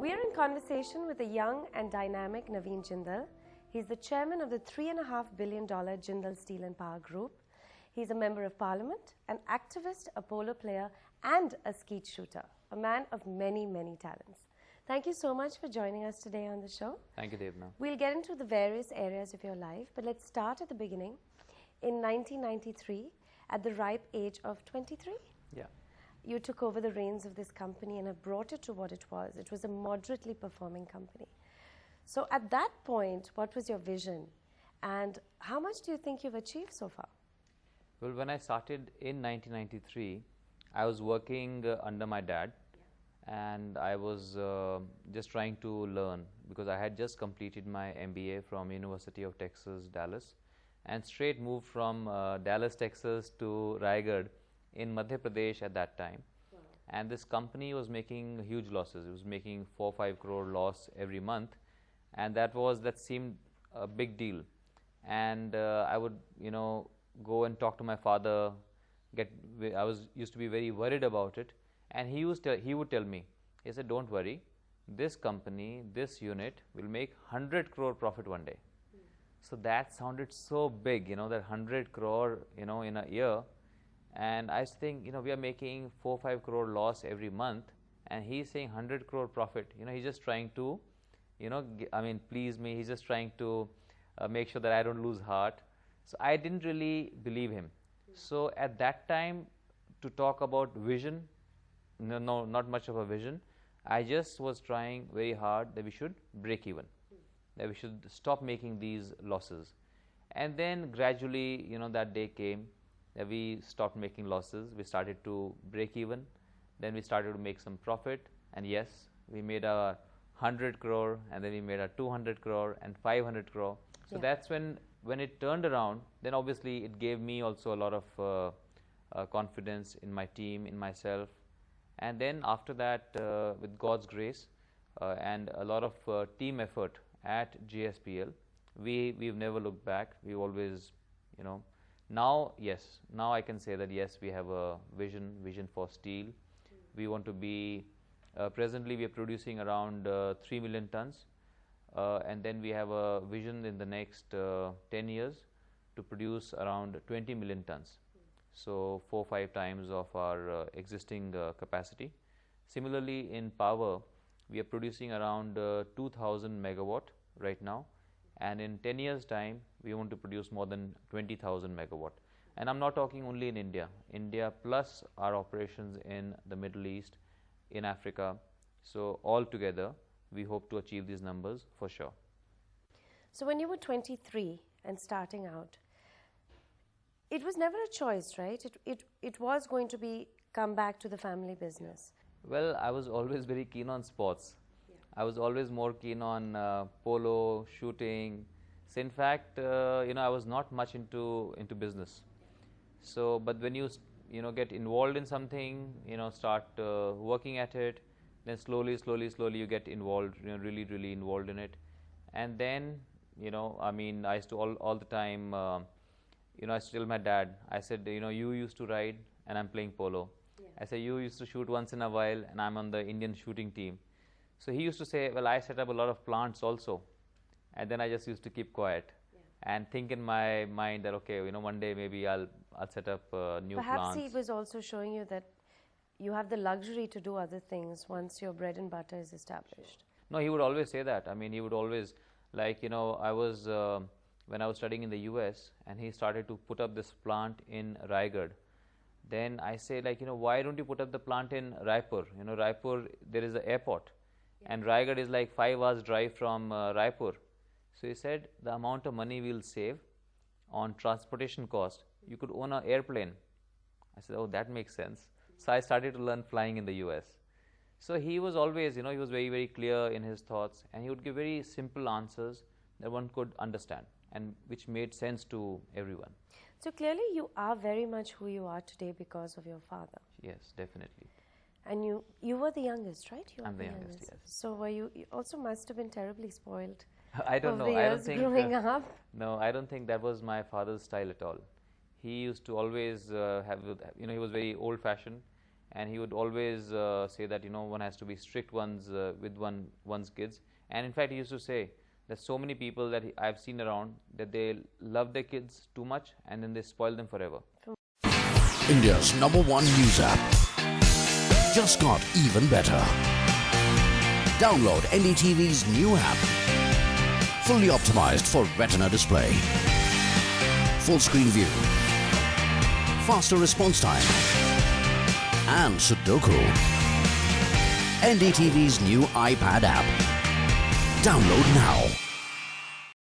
We are in conversation with the young and dynamic Naveen Jindal. He's the chairman of the $3.5 billion Jindal Steel and Power Group. He's a member of parliament, an activist, a polo player, and a skeet shooter, a man of many, many talents. Thank you so much for joining us today on the show. Thank you, Devna. We'll get into the various areas of your life, but let's start at the beginning. In 1993, at the ripe age of 23, Yeah. you took over the reins of this company and have brought it to what it was. It was a moderately performing company. So at that point, what was your vision? And how much do you think you've achieved so far? Well, when I started in 1993, I was working under my dad, and I was just trying to learn because I had just completed my MBA from University of Texas, Dallas, and straight moved from Dallas, Texas to Raigad in Madhya Pradesh at that time. Wow. And this company was making huge losses. It was making 4-5 crore loss every month, and that seemed a big deal. And I would, go and talk to my father. Used to be very worried about it, and he would tell me, he said, "Don't worry, this company, this unit will make 100 crore profit one day." So that sounded so big, that 100 crore, in a year. And I think, we are making 4-5 crore loss every month, and he's saying 100 crore profit. He's just trying to, please me. He's just trying to make sure that I don't lose heart. So I didn't really believe him. So at that time, to talk about vision, no, not much of a vision. I just was trying very hard that we should break even, that we should stop making these losses. And then gradually, that day came that we stopped making losses. We started to break even. Then we started to make some profit. And yes, we made a 100 crore, and then we made a 200 crore and 500 crore. So that's when it turned around, then obviously it gave me also a lot of confidence in my team, in myself. And then after that, with God's grace and a lot of team effort at JSPL, we've never looked back. We've always, now I can say that yes, we have a vision for steel. We want to be, presently we are producing around 3 million tons. And then we have a vision in the next 10 years to produce around 20 million tons. So 4-5 times of our existing capacity. Similarly, in power, we are producing around 2,000 megawatt right now. And in 10 years' time, we want to produce more than 20,000 megawatt. And I'm not talking only in India. India plus our operations in the Middle East, in Africa. So all together, we hope to achieve these numbers for sure. So when you were 23 and starting out, it was never a choice, right? It was going to be come back to the family business. Well, I was always very keen on sports. Yeah. I was always more keen on polo, shooting. So in fact, I was not much into business. So, but when you get involved in something, start working at it, then slowly you get involved, really involved in it. And then, I used to all the time, I used to tell my dad, I said, you used to ride and I'm playing polo. Yeah. I said, you used to shoot once in a while and I'm on the Indian shooting team. So he used to say, well, I set up a lot of plants also. And then I just used to keep quiet and think in my mind that, okay, one day maybe I'll set up new plants. Perhaps he was also showing you that you have the luxury to do other things once your bread and butter is established. No, he would always say that. He would always, I was, when I was studying in the US, and he started to put up this plant in Raigad. Then I say, why don't you put up the plant in Raipur? Raipur, there is an airport, and Raigad is like 5 hours drive from Raipur. So he said, the amount of money we'll save on transportation cost, you could own an airplane. I said, oh, that makes sense. So I started to learn flying in the US. So he was always, he was very, very clear in his thoughts, and he would give very simple answers that one could understand and which made sense to everyone. So clearly you are very much who you are today because of your father. Yes, definitely. And you were the youngest, right? I'm the youngest, yes. So you also must have been terribly spoiled. I don't know. I don't think growing up. No, I don't think that was my father's style at all. He used to always he was very old-fashioned, and he would always say that, you know, one has to be strict with one's kids. And in fact, he used to say that so many people that I've seen around, that they love their kids too much and then they spoil them forever. India's #1 news app just got even better. Download NDTV's new app. Fully optimized for retina display. Full screen view. Faster response time. And Sudoku. NDTV's new iPad app. Download now.